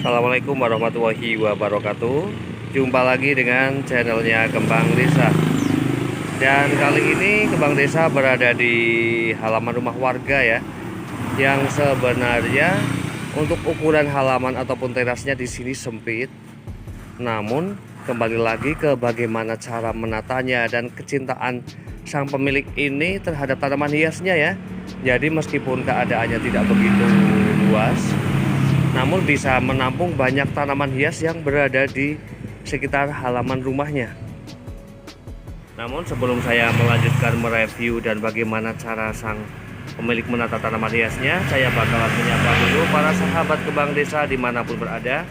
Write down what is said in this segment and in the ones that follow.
Assalamualaikum warahmatullahi wabarakatuh. Jumpa lagi dengan channelnya Kembang Desa. Dan kali ini Kembang Desa berada di halaman rumah warga ya, yang sebenarnya untuk ukuran halaman ataupun terasnya di sini sempit. Namun kembali lagi ke bagaimana cara menatanya dan kecintaan sang pemilik ini terhadap tanaman hiasnya ya. Jadi meskipun keadaannya tidak begitu luas, namun bisa menampung banyak tanaman hias yang berada di sekitar halaman rumahnya. Namun sebelum saya melanjutkan mereview dan bagaimana cara sang pemilik menata tanaman hiasnya, saya bakalan menyapa dulu para sahabat Kembang Desa dimanapun berada.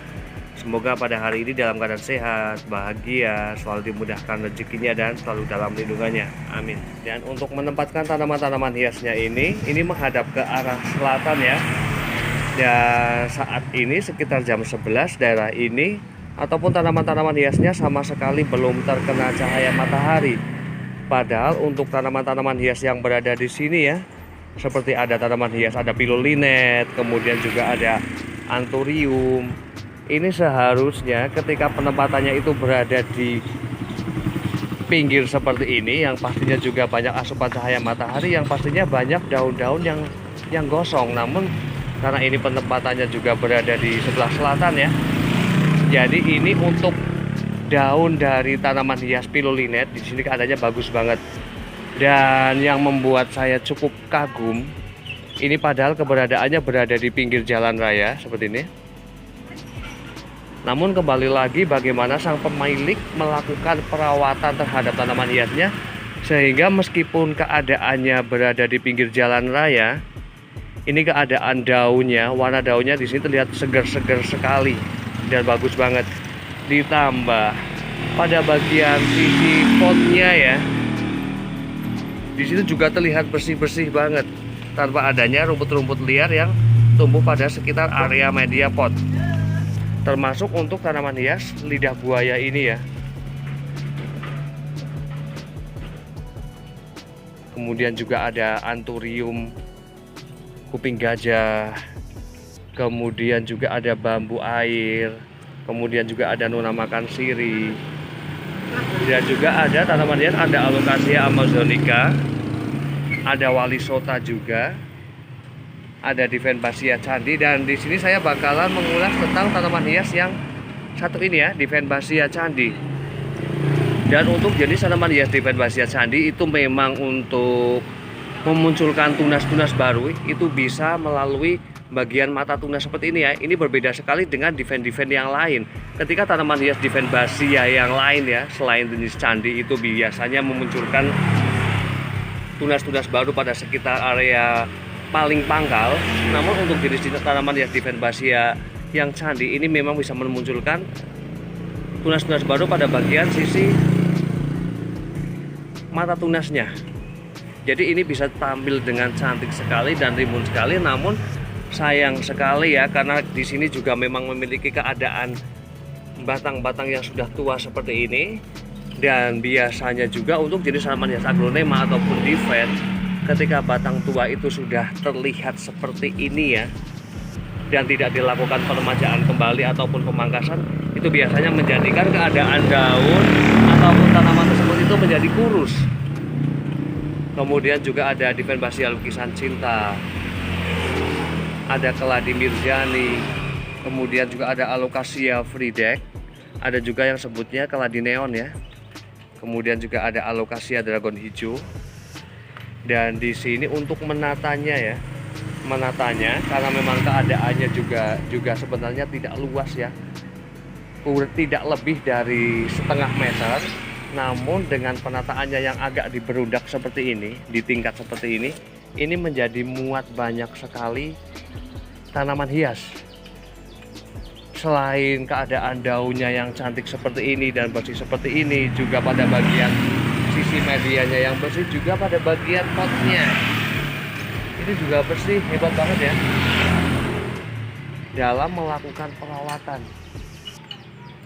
Semoga pada hari ini dalam keadaan sehat, bahagia, selalu dimudahkan rezekinya dan selalu dalam lindungannya. Amin. Dan untuk menempatkan tanaman-tanaman hiasnya ini menghadap ke arah selatan ya. Dan saat ini sekitar jam 11 daerah ini ataupun tanaman-tanaman hiasnya sama sekali belum terkena cahaya matahari. Padahal untuk tanaman-tanaman hias yang berada di sini ya, seperti ada tanaman hias, ada pilulinet, kemudian juga ada anthurium. Ini seharusnya ketika penempatannya itu berada di pinggir seperti ini, yang pastinya juga banyak asupan cahaya matahari, yang pastinya banyak daun-daun yang gosong. Namun karena ini penempatannya juga berada di sebelah selatan ya, jadi ini untuk daun dari tanaman hias pilulinet di sini keadaannya bagus banget. Dan yang membuat saya cukup kagum, ini padahal keberadaannya berada di pinggir jalan raya seperti ini. Namun kembali lagi bagaimana sang pemilik melakukan perawatan terhadap tanaman hiasnya, sehingga meskipun keadaannya berada di pinggir jalan raya, ini keadaan daunnya, warna daunnya di sini terlihat segar-segar sekali dan bagus banget. Ditambah pada bagian sisi potnya ya, di situ juga terlihat bersih-bersih banget tanpa adanya rumput-rumput liar yang tumbuh pada sekitar area media pot. Termasuk untuk tanaman hias lidah buaya ini ya. Kemudian juga ada anthurium kuping gajah, kemudian juga ada bambu air, kemudian juga ada nuna makan siri, dan juga ada tanaman hias, ada alocasia amazonica, ada walisota juga, ada Divenbasia candi. Dan di sini saya bakalan mengulas tentang tanaman hias yang satu ini ya, Divenbasia candi. Dan untuk jenis tanaman hias Divenbasia candi itu memang untuk memunculkan tunas-tunas baru itu bisa melalui bagian mata tunas seperti ini ya. Ini berbeda sekali dengan diven-diven yang lain. Ketika tanaman hias Divenbasia yang lain ya, selain jenis candi itu biasanya memunculkan tunas-tunas baru pada sekitar area paling pangkal. Namun untuk jenis tanaman hias Divenbasia yang candi ini memang bisa memunculkan tunas-tunas baru pada bagian sisi mata tunasnya. Jadi ini bisa tampil dengan cantik sekali dan rimbun sekali. Namun sayang sekali ya, karena di sini juga memang memiliki keadaan batang-batang yang sudah tua seperti ini. Dan biasanya juga untuk jenis tanaman hias aglonema ataupun diven, ketika batang tua itu sudah terlihat seperti ini ya, dan tidak dilakukan peremajaan kembali ataupun pemangkasan, itu biasanya menjadikan keadaan daun ataupun tanaman tersebut itu menjadi kurus. Kemudian juga ada Divenbasia lukisan cinta, ada keladi mirjani, kemudian juga ada alocasia fridek, ada juga yang sebutnya keladi neon ya. Kemudian juga ada alocasia dragon hijau. Dan di sini untuk menatanya karena memang keadaannya juga sebenarnya tidak luas ya, tidak lebih dari setengah meter. Namun dengan penataannya yang agak diberundak seperti ini, di tingkat seperti ini menjadi muat banyak sekali tanaman hias. Selain keadaan daunnya yang cantik seperti ini dan bersih seperti ini, juga pada bagian sisi medianya yang bersih, juga pada bagian potnya ini juga bersih, hebat banget ya dalam melakukan perawatan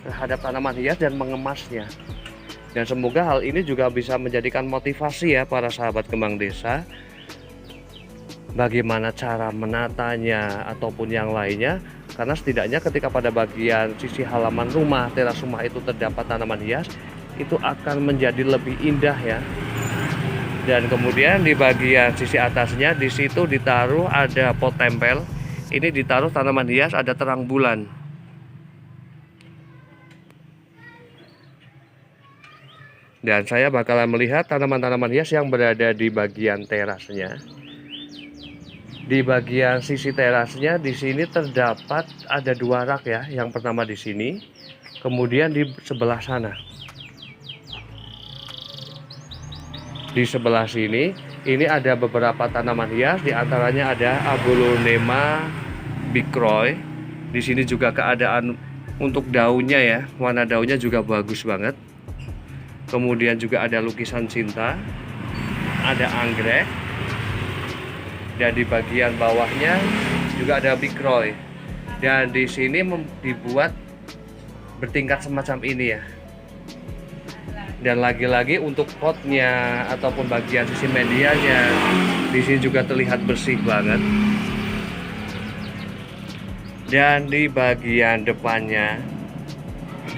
terhadap tanaman hias dan mengemasnya. Dan semoga hal ini juga bisa menjadikan motivasi ya para sahabat Kembang Desa bagaimana cara menatanya ataupun yang lainnya, karena setidaknya ketika pada bagian sisi halaman rumah, teras rumah itu terdapat tanaman hias, itu akan menjadi lebih indah ya. Dan kemudian di bagian sisi atasnya di situ ditaruh ada pot tempel. Ini ditaruh tanaman hias, ada terang bulan. Dan saya bakalan melihat tanaman-tanaman hias yang berada di bagian terasnya. Di bagian sisi terasnya di sini terdapat ada 2 rak ya. Yang pertama di sini, kemudian di sebelah sana. Di sebelah sini, ini ada beberapa tanaman hias, di antaranya ada Agolonema bicroy. Di sini juga keadaan untuk daunnya ya, warna daunnya juga bagus banget. Kemudian juga ada lukisan cinta, ada anggrek, dan di bagian bawahnya juga ada bicroy. Dan di sini dibuat bertingkat semacam ini ya. Dan lagi-lagi untuk potnya ataupun bagian sisi medianya, di sini juga terlihat bersih banget. Dan di bagian depannya,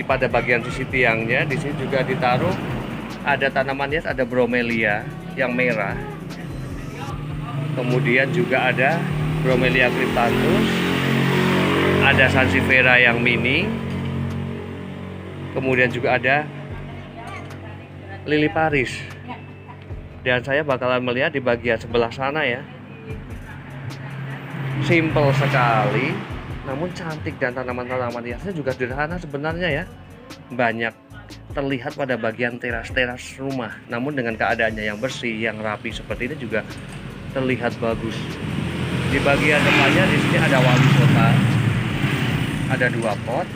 pada bagian sisi tiangnya, di sini juga ditaruh ada tanaman hias, ada bromelia yang merah. Kemudian juga ada bromelia cryptanthus, ada sansevieria yang mini. Kemudian juga ada lili Paris. Dan saya bakalan melihat di bagian sebelah sana ya. Simple sekali, namun cantik, dan tanaman-tanaman hiasnya juga sederhana sebenarnya ya. Banyak terlihat pada bagian teras-teras rumah, namun dengan keadaannya yang bersih, yang rapi seperti ini juga terlihat bagus. Di bagian depannya di sini ada wali kota, ada 2 pot.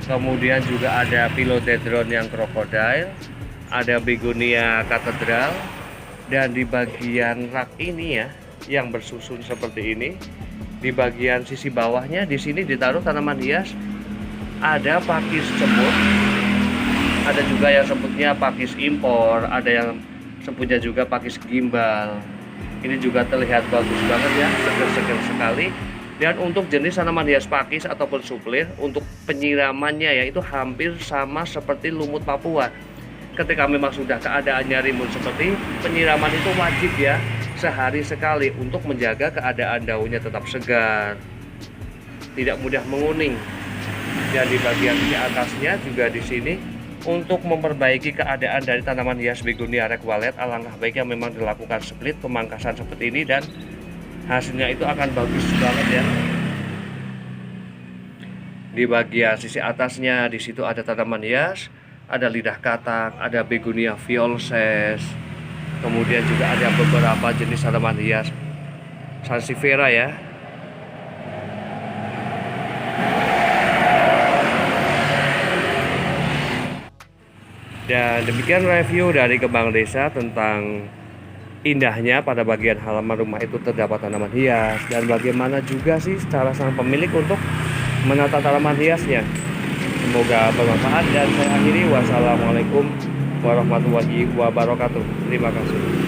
Kemudian juga ada philodendron yang krokodil, ada begonia katedral. Dan di bagian rak ini ya, yang bersusun seperti ini, di bagian sisi bawahnya di sini ditaruh tanaman hias, ada pakis semut, ada juga yang sebutnya pakis impor, ada yang sebutnya juga pakis gimbal. Ini juga terlihat bagus banget ya, seger-seger sekali. Dan untuk jenis tanaman hias pakis ataupun suplir, untuk penyiramannya ya itu hampir sama seperti lumut Papua. Ketika memang sudah keadaannya rimbun seperti, penyiraman itu wajib ya, sehari sekali, untuk menjaga keadaan daunnya tetap segar, tidak mudah menguning. Dan di bagian di atasnya juga di sini untuk memperbaiki keadaan dari tanaman hias begonia red wallet, alangkah baiknya memang dilakukan split, pemangkasan seperti ini, dan hasilnya itu akan bagus banget ya. Di bagian sisi atasnya di situ ada tanaman hias, ada lidah katak, ada begonia violces, kemudian juga ada beberapa jenis tanaman hias sansevieria ya. Dan demikian review dari Kembang Desa tentang indahnya pada bagian halaman rumah itu terdapat tanaman hias, dan bagaimana juga sih cara sang pemilik untuk menata tanaman hiasnya. Semoga bermanfaat, dan saya akhiri. Wassalamualaikum warahmatullahi wabarakatuh. Terima kasih.